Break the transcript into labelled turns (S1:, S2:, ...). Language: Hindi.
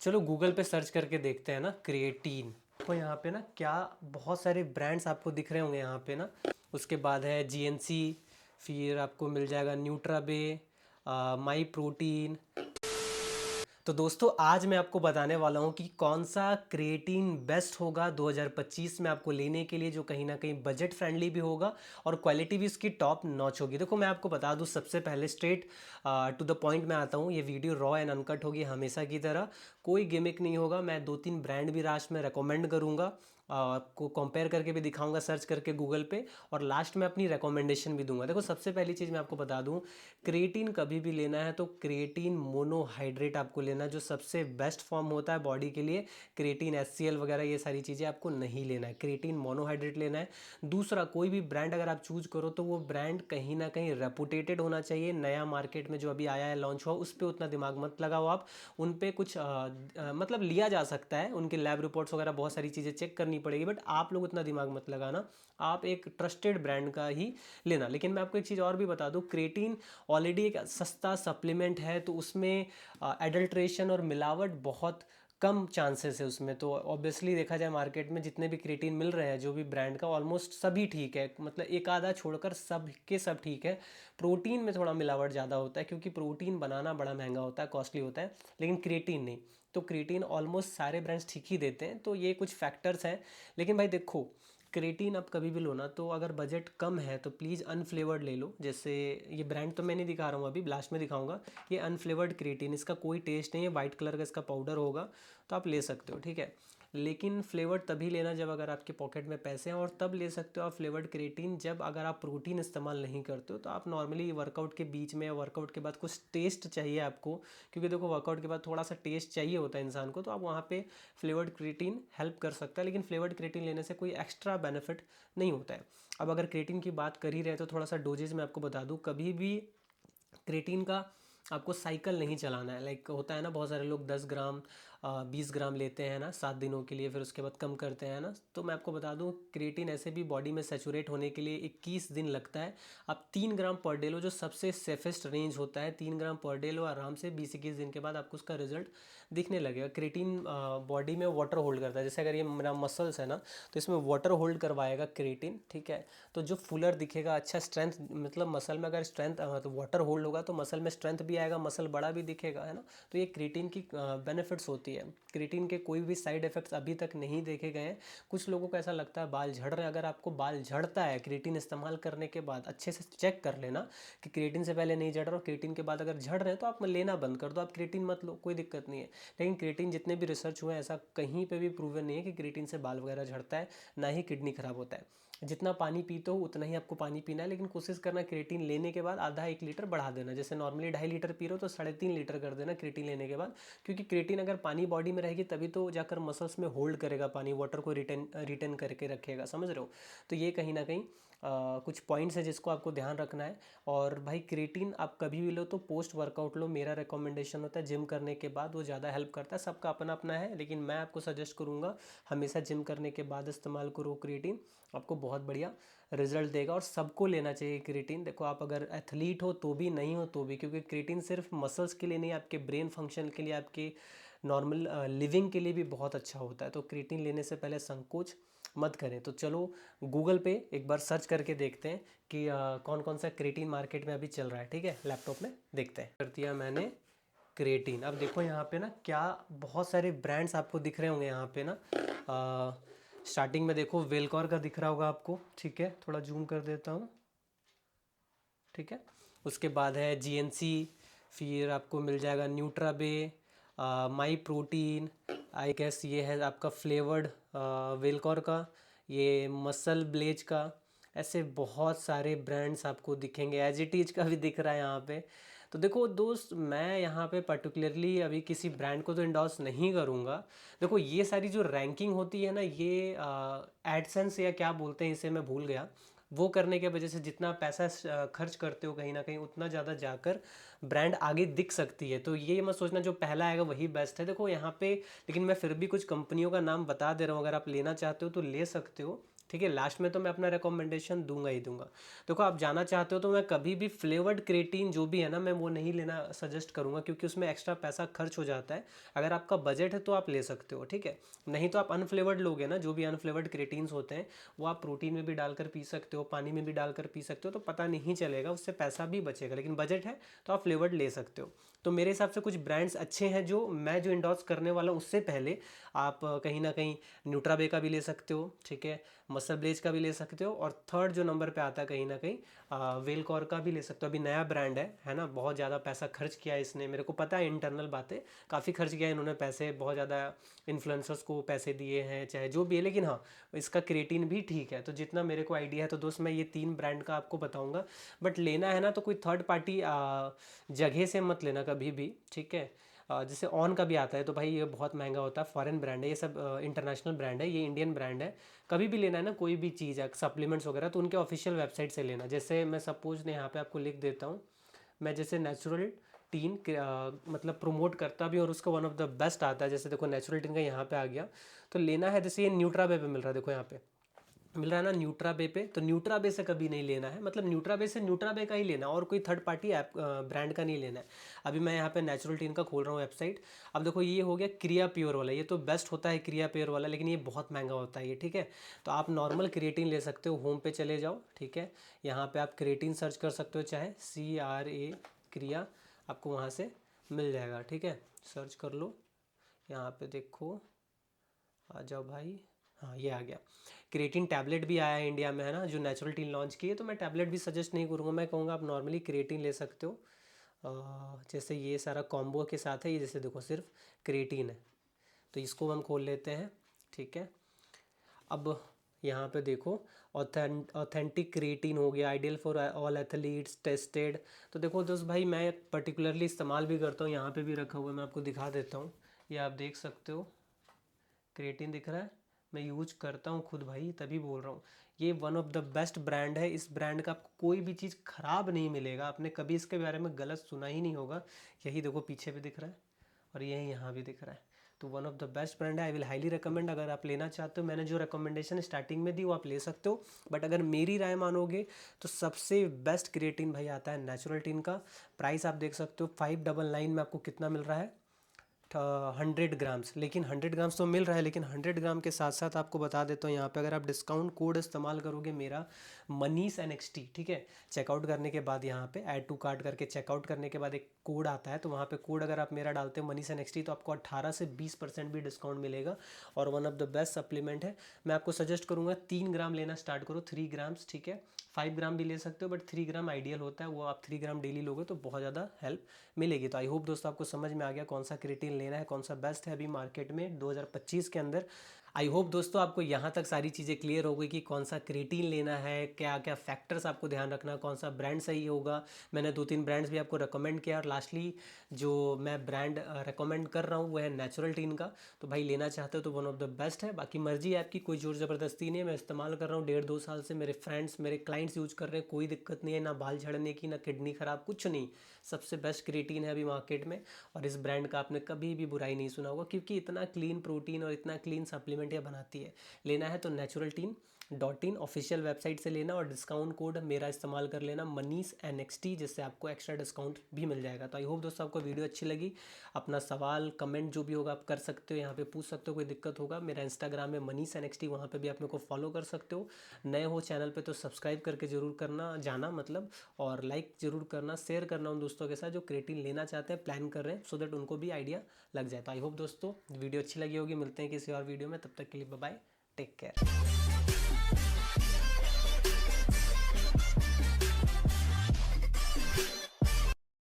S1: चलो गूगल पे सर्च करके देखते हैं ना, क्रिएटिन। तो यहाँ पे ना क्या बहुत सारे ब्रांड्स आपको दिख रहे होंगे यहाँ पे ना। उसके बाद है जीएनसी, फिर आपको मिल जाएगा न्यूट्राबे, माई प्रोटीन। तो दोस्तों आज मैं आपको बताने वाला हूँ कि कौन सा क्रिएटिन बेस्ट होगा 2025 में आपको लेने के लिए, जो कहीं ना कहीं बजट फ्रेंडली भी होगा और क्वालिटी भी इसकी टॉप नॉच होगी। देखो मैं आपको बता दूँ, सबसे पहले स्ट्रेट टू द पॉइंट में आता हूँ। ये वीडियो रॉ एंड अनकट होगी हमेशा की तरह, कोई गिमिक नहीं होगा। मैं 2-3 ब्रांड भी लास्ट में रेकमेंड करूँगा, आपको कंपेयर करके भी दिखाऊंगा सर्च करके गूगल पे, और लास्ट में अपनी रिकमेंडेशन भी दूंगा। देखो सबसे पहली चीज़ मैं आपको बता दूं, क्रिएटिन कभी भी लेना है तो क्रिएटिन मोनोहाइड्रेट आपको लेना है, जो सबसे बेस्ट फॉर्म होता है बॉडी के लिए। क्रिएटिन एचसीएल वगैरह ये सारी चीज़ें आपको नहीं लेना है, क्रिएटिन मोनोहाइड्रेट लेना है। दूसरा, कोई भी ब्रांड अगर आप चूज करो तो वो ब्रांड कहीं ना कहीं रेपुटेटेड होना चाहिए। नया मार्केट में जो अभी आया है, लॉन्च हुआ, उस पर उतना दिमाग मत लगाओ आप। उन पे कुछ मतलब लिया जा सकता है, उनके लैब रिपोर्ट्स वगैरह बहुत सारी चीज़ें चेक करनी पड़ेगी, बट आप लोग उतना दिमाग मत लगाना। आप एक ट्रस्टेड ब्रांड का ही लेना। लेकिन मैं आपको एक चीज़ और भी बता दूं, क्रिएटिन ऑलरेडी एक सस्ता सप्लीमेंट है, तो उसमें एडल्ट्रेशन और मिलावट बहुत कम चांसेस है उसमें। तो ऑब्वियसली देखा जाए मार्केट में जितने भी क्रिएटिन मिल रहे हैं जो भी ब्रांड का, ऑलमोस्ट सभी ठीक है, मतलब एक आधा छोड़कर सब के सब ठीक है। प्रोटीन में थोड़ा मिलावट ज़्यादा होता है, क्योंकि प्रोटीन बनाना बड़ा महंगा होता है, कॉस्टली होता है, लेकिन क्रिएटिन नहीं। तो क्रिएटिन ऑलमोस्ट सारे ब्रांड्स ठीक ही देते हैं, तो ये कुछ फैक्टर्स हैं। लेकिन भाई देखो, क्रिएटिन आप कभी भी लो ना, तो अगर बजट कम है तो प्लीज़ अनफ्लेवर्ड ले लो। जैसे ये ब्रांड तो मैं नहीं दिखा रहा हूँ अभी, लास्ट में दिखाऊंगा। ये अनफ्लेवर्ड क्रिएटिन, इसका कोई टेस्ट नहीं है, वाइट कलर का इसका पाउडर होगा, तो आप ले सकते हो, ठीक है। लेकिन फ्लेवर्ड तभी लेना जब अगर आपके पॉकेट में पैसे हैं, और तब ले सकते हो आप फ्लेवर्ड क्रिएटिन जब अगर आप प्रोटीन इस्तेमाल नहीं करते हो। तो आप नॉर्मली वर्कआउट के बीच में या वर्कआउट के बाद कुछ टेस्ट चाहिए आपको, क्योंकि देखो वर्कआउट के बाद थोड़ा सा टेस्ट चाहिए होता है इंसान को, तो आप वहाँ पे फ्लेवर्ड क्रिएटिन हेल्प कर सकता है। लेकिन फ्लेवर्ड क्रिएटिन लेने से कोई एक्स्ट्रा बेनिफिट नहीं होता है। अब अगर क्रिएटिन की बात कर ही रहे तो थोड़ा सा डोजेज मैं आपको बता दूं। कभी भी क्रिएटिन का आपको साइकिल नहीं चलाना है। लाइक होता है ना, बहुत सारे लोग 10 ग्राम 20 ग्राम लेते हैं ना 7 दिनों के लिए, फिर उसके बाद कम करते हैं ना। तो मैं आपको बता दूं, क्रिएटिन ऐसे भी बॉडी में सेचुरेट होने के लिए 21 दिन लगता है। आप 3 ग्राम पर डे लो, जो सबसे सेफेस्ट रेंज होता है। 3 ग्राम पर डे लो आराम से, 20-21 दिन के बाद आपको उसका रिजल्ट दिखने लगेगा। क्रिएटिन बॉडी में वाटर होल्ड करता है। जैसे अगर ये मेरा मसल्स है ना, तो इसमें वाटर होल्ड करवाएगा क्रिएटिन, ठीक है। तो जो फुलर दिखेगा, अच्छा स्ट्रेंथ, मतलब मसल में अगर स्ट्रेंथ तो वाटर होल्ड होगा तो मसल में स्ट्रेंथ भी आएगा, मसल बड़ा भी दिखेगा, है ना। तो ये क्रिएटिन की बेनिफिट्स होती है। क्रिएटिन के कोई भी साइड इफेक्ट्स अभी तक नहीं देखे गए हैं। कुछ लोगों को ऐसा लगता है बाल झड़ रहे हैं। अगर आपको बाल झड़ता है क्रिएटिन इस्तेमाल करने के बाद, अच्छे से चेक कर लेना कि क्रिएटिन से पहले नहीं झड़ रहा, और क्रिएटिन के बाद अगर झड़ रहे हैं तो आप लेना बंद कर दो, आप क्रिएटिन मत लो, कोई दिक्कत नहीं है। लेकिन क्रिएटिन जितने भी रिसर्च हुए हैं, ऐसा कहीं पे भी प्रूवन नहीं है कि क्रिएटिन से बाल वगैरह झड़ता है, ना ही किडनी खराब होता है। जितना पानी पीते हो उतना ही आपको पानी पीना है, लेकिन कोशिश करना क्रिएटिन लेने के बाद आधा 1 लीटर बढ़ा देना। जैसे नॉर्मली 2.5 लीटर पी रहे हो तो 3.5 लीटर कर देना क्रिएटिन लेने के बाद। क्योंकि क्रिएटिन अगर पानी बॉडी में रहेगी तभी तो जाकर मसल्स में होल्ड करेगा पानी, वाटर को रिटेन रिटेन करके रखेगा, समझ रहे हो। तो ये कहीं ना कहीं कुछ पॉइंट्स है जिसको आपको ध्यान रखना है। और भाई क्रिएटिन आप कभी भी लो तो पोस्ट वर्कआउट लो, मेरा रिकमेंडेशन होता है जिम करने के बाद, वो ज़्यादा हेल्प करता है। सबका अपना अपना है, लेकिन मैं आपको सजेस्ट करूँगा हमेशा जिम करने के बाद इस्तेमाल करो क्रिएटिन, आपको बहुत बढ़िया रिजल्ट देगा। और सबको लेना चाहिए क्रिएटिन। देखो आप अगर एथलीट हो तो भी, नहीं हो तो भी, क्योंकि क्रिएटिन सिर्फ मसल्स के लिए नहीं, आपके ब्रेन फंक्शन के लिए, आपके नॉर्मल लिविंग के लिए भी बहुत अच्छा होता है। तो क्रिएटिन लेने से पहले संकोच मत करें। तो चलो गूगल पे एक बार सर्च करके देखते हैं कि कौन कौन सा क्रिएटिन मार्केट में अभी चल रहा है, ठीक है। लैपटॉप में देखते हैं, कर दिया मैंने क्रिएटिन। अब देखो यहाँ पे ना क्या बहुत सारे ब्रांड्स आपको दिख रहे होंगे यहाँ पे ना। स्टार्टिंग में देखो वेलकॉर का दिख रहा होगा आपको, ठीक है, थोड़ा जूम कर देता हूँ, ठीक है। उसके बाद है जीएनसी, फिर आपको मिल जाएगा न्यूट्राबे, माई प्रोटीन, आई गेस ये है आपका फ्लेवर्ड वेलकॉर का, ये मसल ब्लेज का। ऐसे बहुत सारे ब्रांड्स आपको दिखेंगे, एज इट इज का भी दिख रहा है यहाँ पे। तो देखो दोस्त, मैं यहाँ पे पर्टिकुलरली अभी किसी ब्रांड को तो इंडोर्स नहीं करूँगा। देखो ये सारी जो रैंकिंग होती है ना, ये एडसेंस या क्या बोलते हैं इसे, मैं भूल गया, वो करने के वजह से जितना पैसा खर्च करते हो कहीं ना कहीं, उतना ज़्यादा जाकर ब्रांड आगे दिख सकती है। तो ये मत सोचना जो पहला आएगा वही बेस्ट है। देखो यहाँ पे, लेकिन मैं फिर भी कुछ कंपनियों का नाम बता दे रहा हूँ, अगर आप लेना चाहते हो तो ले सकते हो। ठीक है। लास्ट में तो मैं अपना रिकमेंडेशन दूंगा ही दूंगा। देखो आप जाना चाहते हो तो मैं कभी भी फ्लेवर्ड क्रिएटिन जो भी है ना, मैं वो नहीं लेना सजेस्ट करूंगा, क्योंकि उसमें एक्स्ट्रा पैसा खर्च हो जाता है। अगर आपका बजट है तो आप ले सकते हो, ठीक है। नहीं तो आप अनफ्लेवर्ड लोगे ना, जो भी अनफ्लेवर्ड क्रिएटिन्स होते हैं वो आप प्रोटीन में भी डालकर पी सकते हो, पानी में भी डालकर पी सकते हो, तो पता नहीं चलेगा, उससे पैसा भी बचेगा। लेकिन बजट है तो आप फ्लेवर्ड ले सकते हो। तो मेरे हिसाब से कुछ ब्रांड्स अच्छे हैं जो मैं जो इंडोर्स करने वाला हूँ, उससे पहले आप कहीं ना कहीं न्यूट्राबे का भी ले सकते हो, ठीक है, मसल ब्लेज का भी ले सकते हो, और थर्ड जो नंबर पे आता है कहीं ना कहीं वेलकॉर का भी ले सकते हो। अभी नया ब्रांड है ना, बहुत ज़्यादा पैसा खर्च किया है इसने, मेरे को पता है इंटरनल बातें, काफ़ी खर्च किया है इन्होंने पैसे, बहुत ज़्यादा इन्फ्लुएंसर्स को पैसे दिए हैं चाहे जो भी है, लेकिन हाँ इसका क्रिएटिन भी ठीक है। तो जितना मेरे को आइडिया है तो दोस्त मैं ये 3 ब्रांड का आपको बताऊंगा। बट लेना है ना तो कोई थर्ड पार्टी जगह से मत लेना कभी भी, ठीक है। जैसे ऑन का भी आता है तो भाई ये बहुत महंगा होता है, फॉरेन ब्रांड है ये सब, इंटरनेशनल ब्रांड है, ये इंडियन ब्रांड है। कभी भी लेना है ना कोई भी चीज़ है सप्लीमेंट्स वगैरह, तो उनके ऑफिशियल वेबसाइट से लेना। जैसे मैं सपोज ने यहाँ पे आपको लिख देता हूँ, मैं जैसे नेचुरल टीन मतलब प्रमोट करता भी, और उसका वन ऑफ द बेस्ट आता है। जैसे देखो नेचुरल टीन का यहाँ पे आ गया, तो लेना है जैसे ये न्यूट्राबे पे मिल रहा है, देखो यहाँ पे मिल रहा है ना न्यूट्राबे पे, तो न्यूट्राबे से कभी नहीं लेना है, मतलब न्यूट्राबे से न्यूट्राबे का ही लेना, और कोई थर्ड पार्टी ऐप ब्रांड का नहीं लेना है। अभी मैं यहाँ पे नेचुरल टीन का खोल रहा हूँ वेबसाइट। अब देखो ये हो गया क्रिया प्योर वाला, ये तो बेस्ट होता है क्रिया प्योर वाला, लेकिन ये बहुत महंगा होता है ये, ठीक है। तो आप नॉर्मल क्रिएटिन ले सकते हो, होम पे चले जाओ, ठीक है। यहाँ पे आप क्रिएटिन सर्च कर सकते हो, चाहे CRA क्रिया, आपको वहाँ से मिल जाएगा, ठीक है। सर्च कर लो, यहाँ पे देखो, आ जाओ भाई, हाँ ये आ गया। क्रिएटिन टैबलेट भी आया है इंडिया में, है ना, जो नेचुरल टीन लॉन्च की है। तो मैं टैबलेट भी सजेस्ट नहीं करूँगा, मैं कहूँगा आप नॉर्मली क्रिएटिन ले सकते हो। जैसे ये सारा कॉम्बो के साथ है, ये जैसे देखो सिर्फ क्रिएटिन है, तो इसको हम खोल लेते हैं, ठीक है। अब यहाँ पे देखो ऑथेंटिक क्रिएटिन हो गया, ideal for all athletes, tested. तो देखो दोस्त भाई मैं पर्टिकुलरली इस्तेमाल भी करता हूँ, यहाँ पे भी रखा हुआ है, मैं आपको दिखा देता हूँ, ये आप देख सकते हो, क्रिएटिन दिख रहा है, मैं यूज करता हूँ खुद भाई, तभी बोल रहा हूँ। ये one of the best brand है, इस ब्रांड का आपको कोई भी चीज़ ख़राब नहीं मिलेगा, आपने कभी इसके बारे में गलत सुना ही नहीं होगा। यही देखो पीछे भी दिख रहा है, और यही यहाँ भी दिख रहा है। तो one of the best brand है, आई विल हाईली रिकमेंड। अगर आप लेना चाहते हो, मैंने जो रिकमेंडेशन स्टार्टिंग में दी वो आप ले सकते हो, बट अगर मेरी राय मानोगे तो सबसे बेस्ट क्रिएटिन भाई आता है नेचुरल टीन का। प्राइस आप देख सकते हो 599 में आपको कितना मिल रहा है, 100 ग्राम्स। लेकिन 100 ग्राम्स तो मिल रहा है, लेकिन 100 ग्राम के साथ साथ आपको बता देता हूँ, यहाँ पे अगर आप डिस्काउंट कोड इस्तेमाल करोगे मेरा मनीष NXT, ठीक है, चेकआउट करने के बाद यहाँ पे ऐड टू कार्ट करके चेकआउट करने के बाद एक कोड आता है, तो वहाँ पे कोड अगर आप मेरा डालते हो मनीष NXT, तो आपको 18 से 20% भी डिस्काउंट मिलेगा। और one of the best supplement है। मैं आपको सजेस्ट करूँगा 3 ग्राम लेना स्टार्ट करो, 3 ग्राम्स, ठीक है। 5 ग्राम भी ले सकते हो, बट 3 ग्राम आइडियल होता है, वो आप 3 ग्राम डेली लोगे तो बहुत ज़्यादा हेल्प मिलेगी। तो आई होप दोस्तों आपको समझ में आ गया कौन सा क्रिएटिन लेना है, कौन सा बेस्ट है अभी मार्केट में 2025 के अंदर। आई होप दोस्तों आपको यहाँ तक सारी चीज़ें क्लियर हो गई कि कौन सा क्रिएटिन लेना है, क्या क्या फैक्टर्स आपको ध्यान रखना, कौन सा ब्रांड सही होगा। मैंने 2-3 ब्रांड्स भी आपको रिकमेंड किया, और लास्टली जो मैं ब्रांड रिकमेंड कर रहा हूँ वो है नेचुरल टीन का। तो भाई लेना चाहते हो तो वन ऑफ द बेस्ट है, बाकी मर्जी है आपकी, कोई जोर ज़बरदस्ती नहीं है। मैं इस्तेमाल कर रहा हूँ 1.5-2 साल से, मेरे फ्रेंड्स मेरे क्लाइंट्स यूज कर रहे हैं, कोई दिक्कत नहीं है, ना बाल झड़ने की, ना किडनी ख़राब, कुछ नहीं। सबसे बेस्ट क्रिएटिन है अभी मार्केट में, और इस ब्रांड का आपने कभी भी बुराई नहीं सुना होगा, क्योंकि इतना क्लीन प्रोटीन और इतना क्लीन सप्लीमेंट ये बनाती है। लेना है तो natural tin .in official website से लेना, और डिस्काउंट कोड मेरा इस्तेमाल कर लेना मनीष NXT, जिससे आपको एक्स्ट्रा डिस्काउंट भी मिल जाएगा। तो आई होप दोस्तों आपको वीडियो अच्छी लगी। अपना सवाल कमेंट जो भी होगा आप कर सकते हो, यहाँ पे पूछ सकते हो, कोई दिक्कत होगा मेरा इंस्टाग्राम है मनीष NXT, वहाँ पे भी आप मेरे को फॉलो कर सकते हो। नए हो चैनल पे तो सब्सक्राइब करके जरूर करना जाना मतलब, और लाइक जरूर करना, शेयर करना उन दोस्तों के साथ जो क्रिएटिन लेना चाहते हैं, प्लान कर रहे हैं, सो दैट उनको भी आइडिया लग जाए। तो आई होप दोस्तों वीडियो अच्छी लगी होगी, मिलते हैं किसी और वीडियो में, तब तक के लिए बाय बाय, टेक केयर।